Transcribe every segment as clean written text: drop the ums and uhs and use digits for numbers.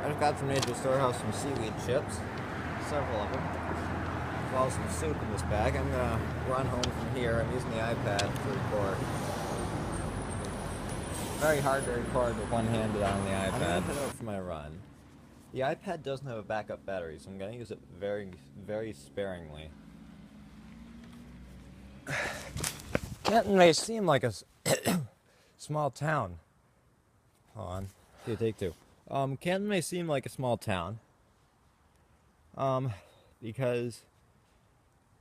I just got from Nature's Storehouse some seaweed chips, several of them, as well as some soup in this bag. I'm gonna run home from here. I'm using the iPad to record. Very hard to record with one handed on the iPad. I'm gonna head out for my run. The iPad doesn't have a backup battery, so I'm gonna use it very, very sparingly. Canton may seem like a small town. Hold on. Okay, take two. Canton may seem like a small town. Because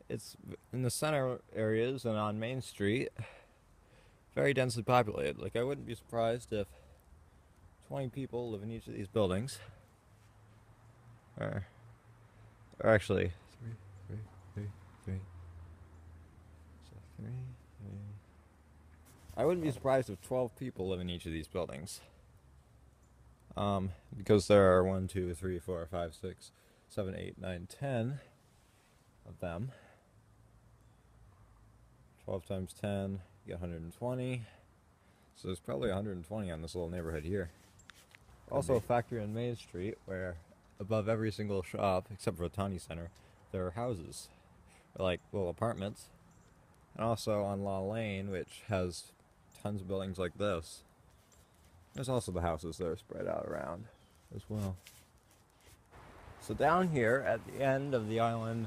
it's in the center areas and on Main Street, very densely populated. Like, I wouldn't be surprised if 20 people live in each of these buildings. Or actually, three. So three. I wouldn't be surprised if 12 people live in each of these buildings. Because there are 1, 2, 3, 4, 5, 6, 7, 8, 9, 10 of them. 12 times 10, you get 120. So there's probably 120 on this little neighborhood here. Also, factor in Main Street, where above every single shop, except for a Tawny Center, there are houses, or like little apartments. And also on Law Lane, which has tons of buildings like this, there's also the houses that are spread out around as well. So down here at the end of the island,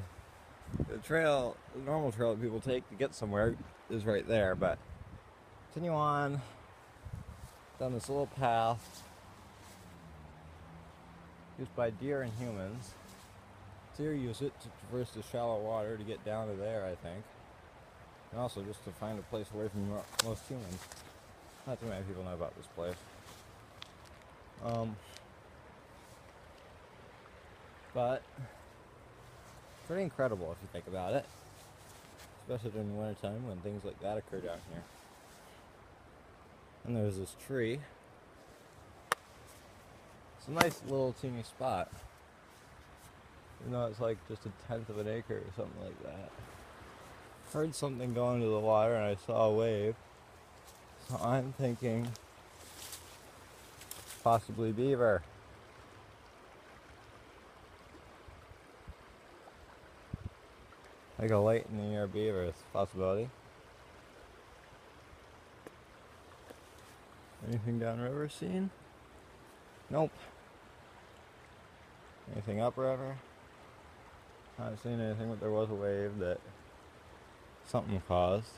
the normal trail that people take to get somewhere is right there, but continue on down this little path used by deer and humans. Deer use it to traverse the shallow water to get down to there, I think. And also just to find a place away from most humans. Not too many people know about this place. But pretty incredible if you think about it. Especially during the wintertime when things like that occur down here. And there's this tree. It's a nice little teeny spot. Even though it's like just a tenth of an acre or something like that. Heard something go into the water and I saw a wave. So I'm thinking possibly beaver. Like a late in the year beaver is a possibility. Anything downriver seen? Nope. Anything upriver? Not seen anything, but there was a wave that something caused.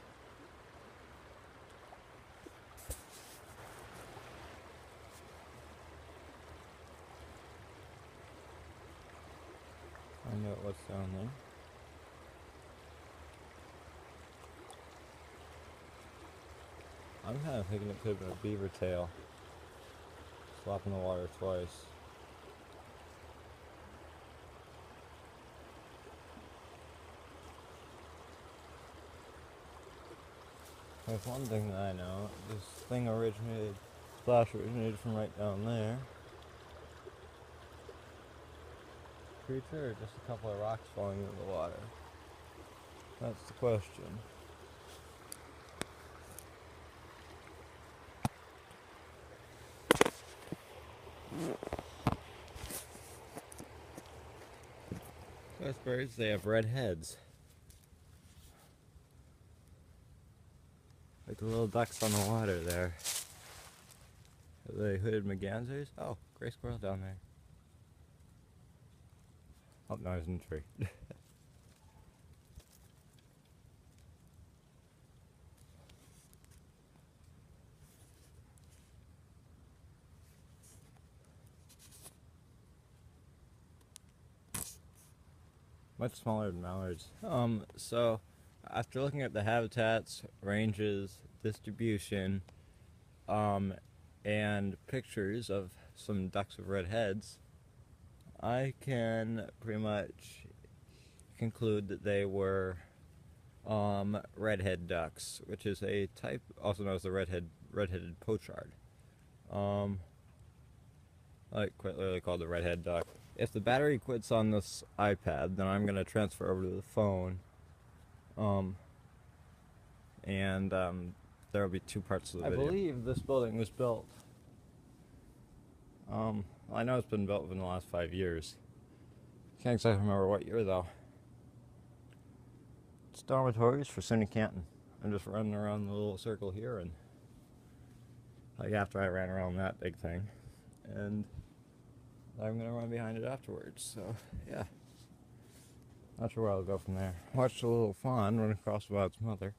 Find out what's down there. I'm kind of thinking it could have been a beaver tail. Slopping the water twice. There's one thing that I know. This thing splash originated from right down there. Creature or just a couple of rocks falling into the water? That's the question. Those birds, they have red heads. Like the little ducks on the water there. Are they hooded mergansers? Oh, gray squirrel down there. Oh, no, he's in the tree. Much smaller than mallards. So after looking at the habitats, ranges, distribution, and pictures of some ducks with red heads, I can pretty much conclude that they were redhead ducks, which is a type also known as the redheaded pochard. Like quite literally called the redhead duck. If the battery quits on this iPad, then I'm gonna transfer over to the phone. There will be two parts of the video. I believe this building was built Well, I know it's been built within the last 5 years. Can't exactly remember what year though. It's dormitories for SUNY Canton. I'm just running around the little circle here, and like after I ran around that big thing, and I'm gonna run behind it afterwards. So yeah, not sure where I'll go from there. Watched a little fawn run across without its mother.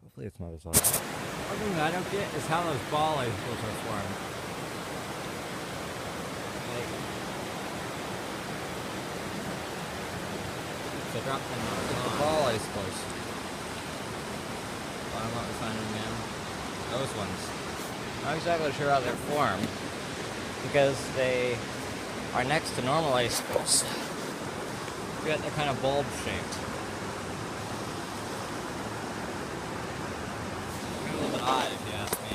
Hopefully its mother's alright. One thing that I don't get is how those ball icicles are formed. Like, so drop them on ball icicles. Well, I'm not finding them. Those ones. I'm not exactly sure how they're formed because they are next to normal icicles. Yet they're kind of bulb shaped. A little bit odd if you ask me.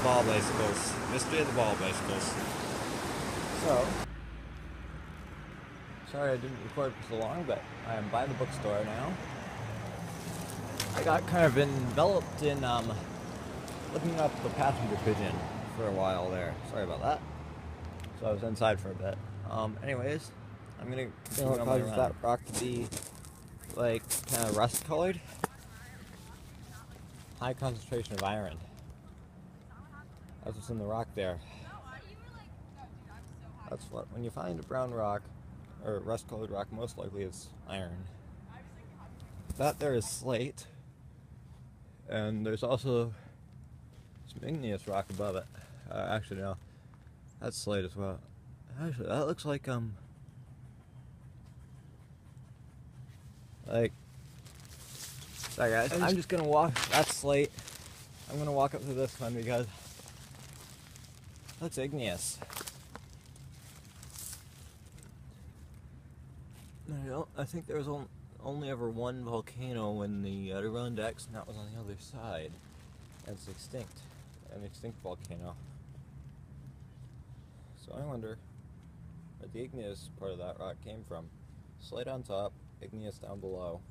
Ball bicycles. Mystery of the ball bicycles. So, sorry I didn't record for so long, but I am by the bookstore now. I got kind of enveloped in looking up the passenger pigeon for a while there. Sorry about that. So I was inside for a bit. Anyways, I'm gonna continue on my run. That rock to be like kind of rust colored. High concentration of iron. That's what's in the rock there. That's what, when you find a brown rock or rust colored rock, most likely it's iron. That there is slate, and there's also some igneous rock above it. Actually no, that's slate as well. Actually that looks like sorry guys, I'm just gonna walk, that's slate. I'm gonna walk up to this one because that's igneous. I think there was only ever one volcano in the Adirondacks, and that was on the other side. And it's extinct. An extinct volcano. So I wonder where the igneous part of that rock came from. Slate on top, igneous down below.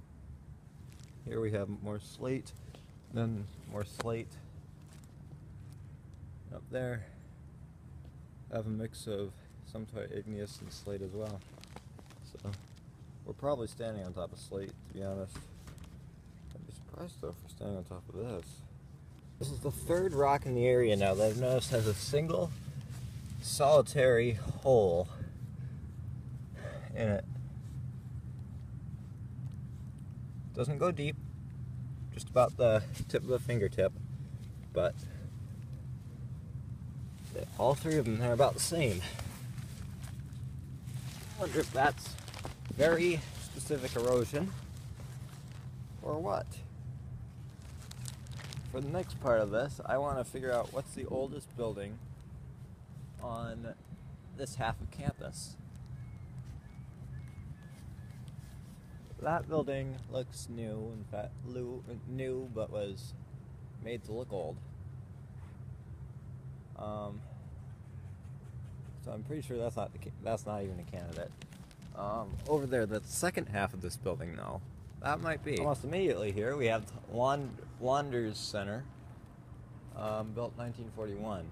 Here we have more slate, then more slate. Up there, I have a mix of some type of igneous and slate as well. So we're probably standing on top of slate, to be honest. I'd be surprised though if we're standing on top of this. This is the third rock in the area now that I've noticed has a single solitary hole in it. Doesn't go deep, just about the tip of the fingertip, but all three of them are about the same. I wonder if that's very specific erosion or what. For the next part of this, I want to figure out what's the oldest building on this half of campus. That building looks new, in fact, new, but was made to look old. So I'm pretty sure that's not even a candidate. Over there, the second half of this building, though, that might be. Almost immediately here, we have Wanders Center, built 1941.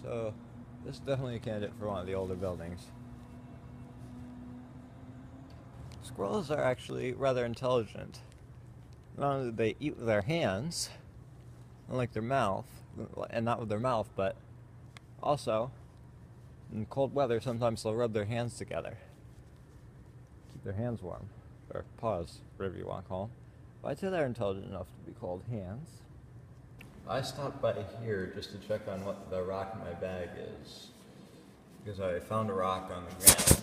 So this is definitely a candidate for one of the older buildings. Squirrels are actually rather intelligent. Not only do they eat with their hands, unlike their mouth, and not with their mouth, but also, in cold weather, sometimes they'll rub their hands together. Keep their hands warm. Or paws, whatever you want to call them. But I'd say they're intelligent enough to be called hands. I stopped by here just to check on what the rock in my bag is. Because I found a rock on the ground.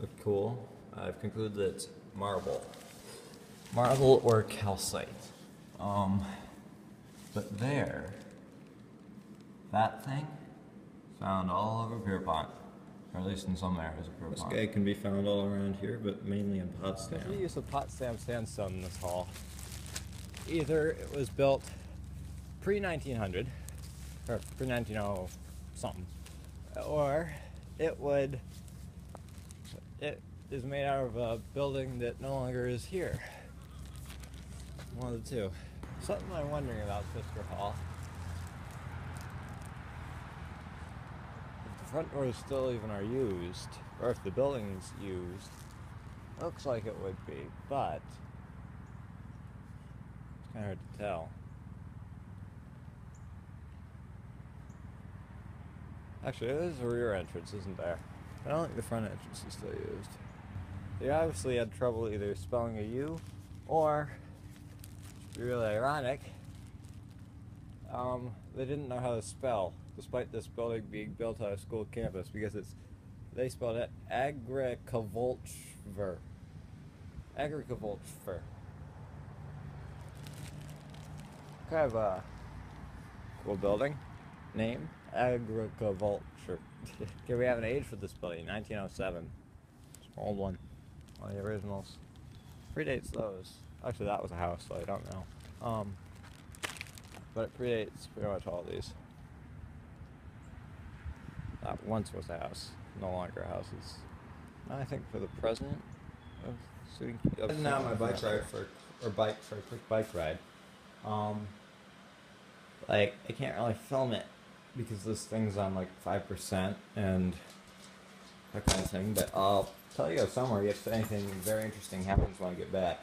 Looked cool. I've concluded that it's marble. Marble or calcite. But there, that thing, found all over Pierpont, or at least in some areas of Pierpont. This guy can be found all around here, but mainly in Potsdam. There's the use of Potsdam sandstone in this hall. Either it was built pre-1900, or pre-1900, something. Or it is made out of a building that no longer is here. One of the two. Something I'm wondering about Fisker Hall. If the front doors still even are used, or if the building's used, looks like it would be, but it's kind of hard to tell. Actually, there's a rear entrance, isn't there? I don't think the front entrance is still used. They obviously had trouble either spelling a U, or, to be really ironic, they didn't know how to spell, despite this building being built on a school campus, because they spelled it Agrikavoltver. Agrikavoltver. Kind of a cool building name. Agrikavoltver. Okay, we have an age for this building, 1907. It's an old one. One of the originals. Predates those. Actually, that was a house, so I don't know. But it predates pretty much all these. That once was a house, no longer a house. It's, I think, for the president of Student. I'm out my bike ride for a quick bike ride. Like, I can't really film it because this thing's on like 5% and that kind of thing. But I'll tell you somewhere if anything very interesting happens when I get back.